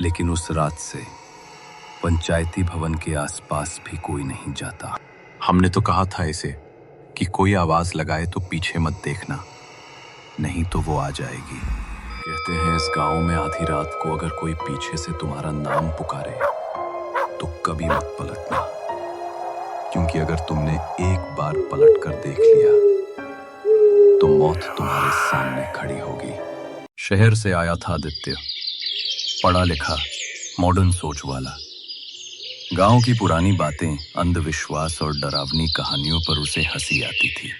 लेकिन उस रात से पंचायती भवन के आसपास भी कोई नहीं जाता। हमने तो कहा था इसे कि कोई आवाज लगाए तो पीछे मत देखना, नहीं तो वो आ जाएगी। कहते हैं इस गांव में आधी रात को अगर कोई पीछे से तुम्हारा नाम पुकारे तो कभी मत पलटना, क्योंकि अगर तुमने एक बार पलट कर देख लिया तो मौत तुम्हारे सामने खड़ी होगी। शहर से आया था आदित्य, पढ़ा लिखा, मॉडर्न सोच वाला। गांव की पुरानी बातें, अंधविश्वास और डरावनी कहानियों पर उसे हंसी आती थी।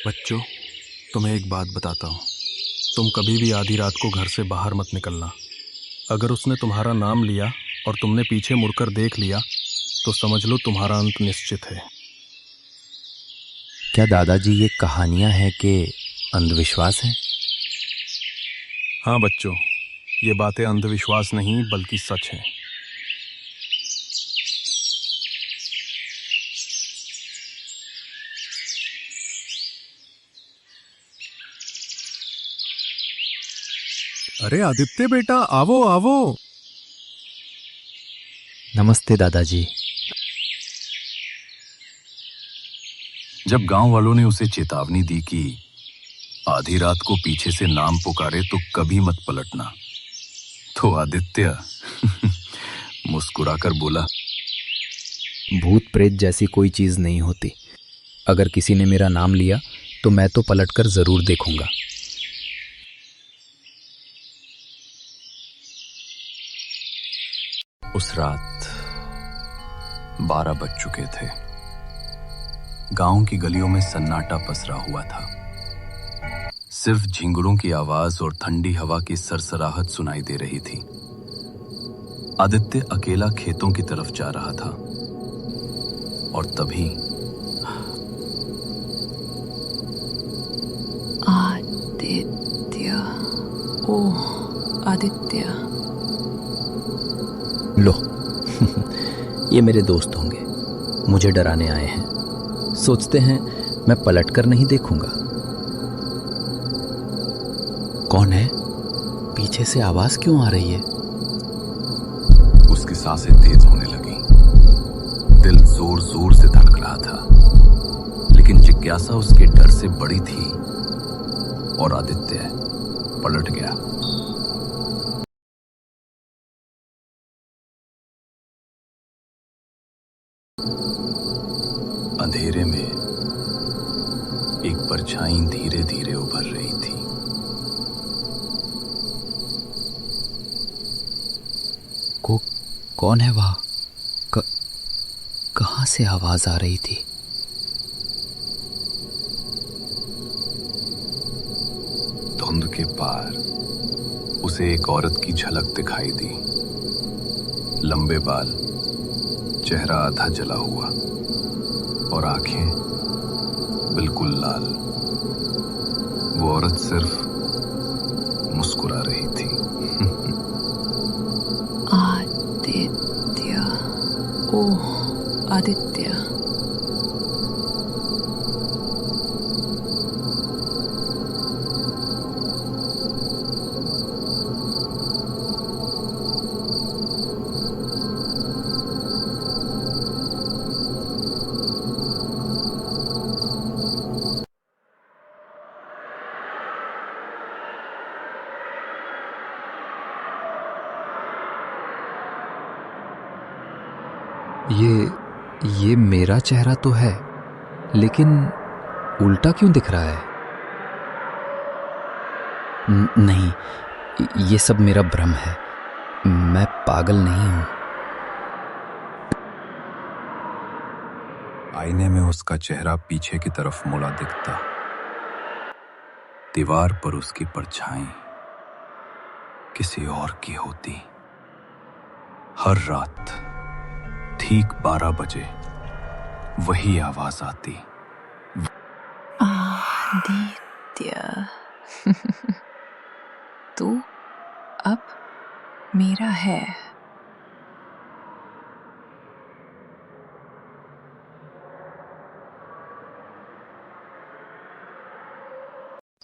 बच्चों, तुम्हें एक बात बताता हूँ, तुम कभी भी आधी रात को घर से बाहर मत निकलना। अगर उसने तुम्हारा नाम लिया और तुमने पीछे मुड़कर देख लिया तो समझ लो तुम्हारा अंत निश्चित है। क्या दादाजी ये कहानियां हैं कि अंधविश्वास है? हाँ बच्चों, ये बातें अंधविश्वास नहीं बल्कि सच है। अरे आदित्य बेटा, आवो आवो। नमस्ते दादाजी। जब गांव वालों ने उसे चेतावनी दी कि आधी रात को पीछे से नाम पुकारे तो कभी मत पलटना, तो आदित्य मुस्कुराकर बोला, भूत प्रेत जैसी कोई चीज नहीं होती। अगर किसी ने मेरा नाम लिया तो मैं तो पलटकर जरूर देखूंगा। उस रात 12 बज चुके थे। गांव की गलियों में सन्नाटा पसरा हुआ था। सिर्फ झिंगुरों की आवाज और ठंडी हवा की सरसराहट सुनाई दे रही थी। आदित्य अकेला खेतों की तरफ जा रहा था और तभी आदित्य, ओह आदित्य। लो ये मेरे दोस्त होंगे, मुझे डराने आए हैं। सोचते हैं मैं पलटकर नहीं देखूंगा। कौन है? पीछे से आवाज क्यों आ रही है? उसकी सांसें तेज होने लगी। दिल जोर जोर से धड़क रहा था, लेकिन जिज्ञासा उसके डर से बड़ी थी और आदित्य पलट गया। अंधेरे में एक परछाई धीरे धीरे उभर रही थी। कौन है वहां? कहां से आवाज आ रही थी? धुंध के पार उसे एक औरत की झलक दिखाई दी। लंबे बाल, चेहरा आधा जला हुआ और आंखें बिल्कुल लाल। वो औरत सिर्फ मुस्कुरा रही थी। आदित्य, ओह आदित्य। ये मेरा चेहरा तो है, लेकिन उल्टा क्यों दिख रहा है? नहीं, ये सब मेरा भ्रम है। मैं पागल नहीं हूं। आईने में उसका चेहरा पीछे की तरफ मुड़ा दिखता। दीवार पर उसकी परछाई किसी और की होती। हर रात ठीक 12 बजे वही आवाज आती। आदित्य, तू अब मेरा है।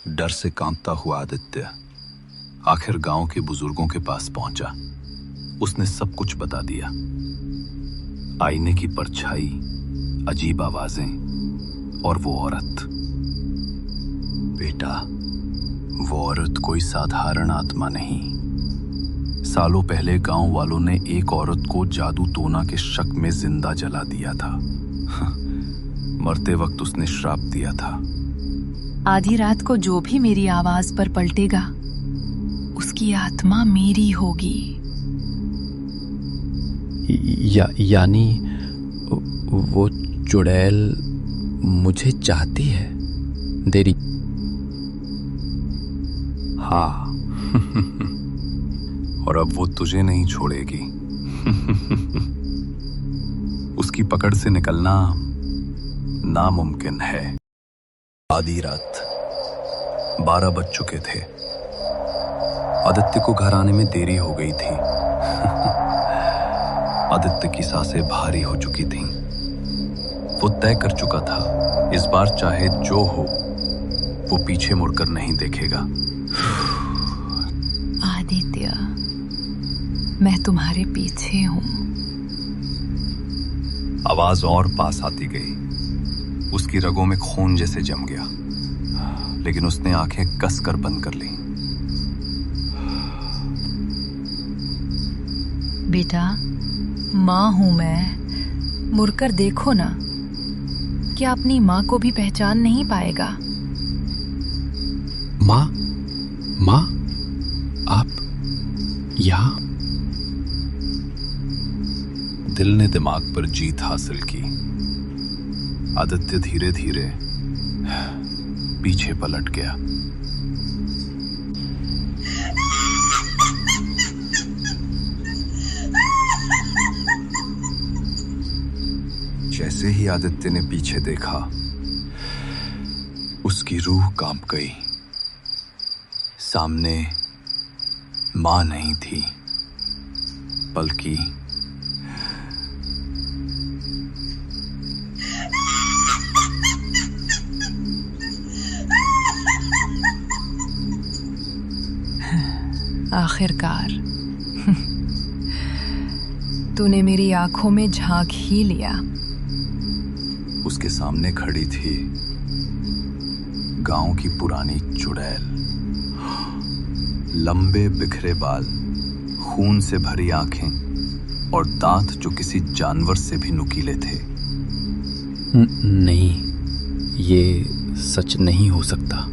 डर से कांपता हुआ आदित्य आखिर गांव के बुजुर्गों के पास पहुंचा। उसने सब कुछ बता दिया। आईने की परछाई, अजीब आवाजें और वो औरत। बेटा, वो औरत कोई साधारण आत्मा नहीं। सालों पहले गांव वालों ने एक औरत को जादू टोना के शक में जिंदा जला दिया था। मरते वक्त उसने श्राप दिया था। आधी रात को जो भी मेरी आवाज पर पलटेगा उसकी आत्मा मेरी होगी। यानी वो चुड़ैल मुझे चाहती है? देरी। हाँ। और अब वो तुझे नहीं छोड़ेगी। उसकी पकड़ से निकलना नामुमकिन है। आधी रात 12 बज चुके थे। आदित्य को घर आने में देरी हो गई थी। आदित्य की सांसें भारी हो चुकी थीं। वो तय कर चुका था, इस बार चाहे जो हो वो पीछे मुड़कर नहीं देखेगा। आदित्य, मैं तुम्हारे पीछे हूं। आवाज और पास आती गई। उसकी रगों में खून जैसे जम गया, लेकिन उसने आंखें कसकर बंद कर ली। बेटा, माँ हूं मैं, मुड़कर देखो ना। क्या अपनी माँ को भी पहचान नहीं पाएगा? माँ, माँ, आप यहाँ? दिल ने दिमाग पर जीत हासिल की। आदित्य धीरे धीरे पीछे पलट गया। जैसे ही आदित्य ने पीछे देखा, उसकी रूह कांप गई। सामने मां नहीं थी, बल्कि आखिरकार तूने मेरी आंखों में झांक ही लिया। उसके सामने खड़ी थी गांव की पुरानी चुड़ैल। लंबे बिखरे बाल, खून से भरी आंखें और दांत जो किसी जानवर से भी नुकीले थे। नहीं, ये सच नहीं हो सकता।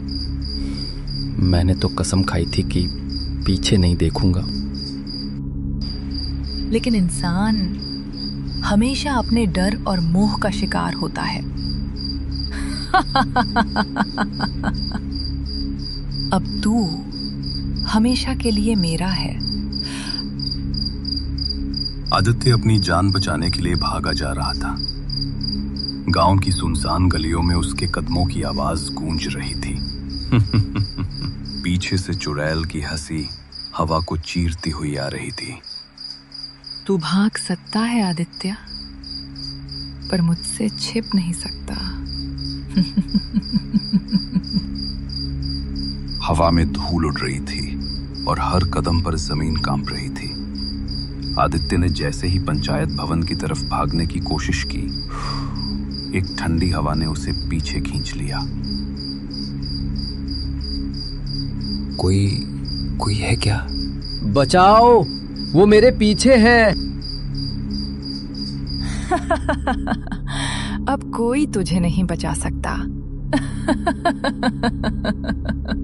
मैंने तो कसम खाई थी कि पीछे नहीं देखूंगा। लेकिन इंसान हमेशा अपने डर और मोह का शिकार होता है। अब तू हमेशा के लिए मेरा है। आदित्य अपनी जान बचाने के लिए भागा जा रहा था। गांव की सुनसान गलियों में उसके कदमों की आवाज गूंज रही थी। पीछे से चुड़ैल की हंसी हवा को चीरती हुई आ रही थी। तू भाग सकता है आदित्य, पर मुझसे छिप नहीं सकता। हवा में धूल उड़ रही थी और हर कदम पर जमीन कांप रही थी। आदित्य ने जैसे ही पंचायत भवन की तरफ भागने की कोशिश की, एक ठंडी हवा ने उसे पीछे खींच लिया। कोई है क्या? बचाओ, वो मेरे पीछे है। अब कोई तुझे नहीं बचा सकता।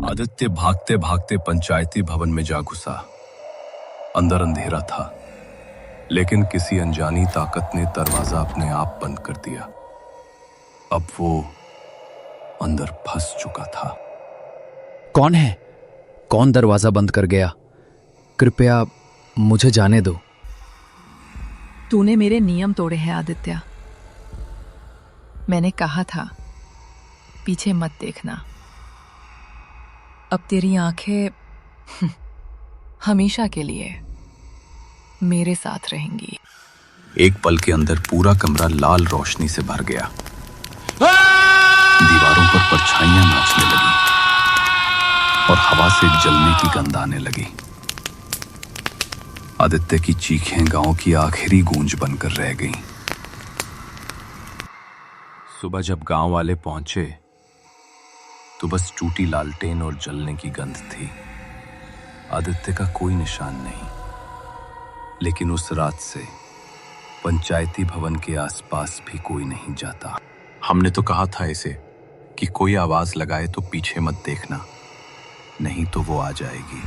आदित्य भागते भागते पंचायती भवन में जा घुसा। अंदर अंधेरा था, लेकिन किसी अनजानी ताकत ने दरवाजा अपने आप बंद कर दिया। अब वो अंदर फंस चुका था। कौन है? कौन दरवाजा बंद कर गया? कृपया मुझे जाने दो। तूने मेरे नियम तोड़े हैं आदित्य। मैंने कहा था पीछे मत देखना। अब तेरी आंखें हमेशा के लिए मेरे साथ रहेंगी। एक पल के अंदर पूरा कमरा लाल रोशनी से भर गया। दीवारों पर परछाइयां नाचने लगी। और हवा से जलने की गंध आने लगी। आदित्य की चीखें गांव की आखिरी गूंज बनकर रह गईं। सुबह जब गांव वाले पहुंचे तो बस टूटी लालटेन और जलने की गंध थी। आदित्य का कोई निशान नहीं। लेकिन उस रात से पंचायती भवन के आसपास भी कोई नहीं जाता। हमने तो कहा था इसे कि कोई आवाज लगाए तो पीछे मत देखना, नहीं तो वो आ जाएगी।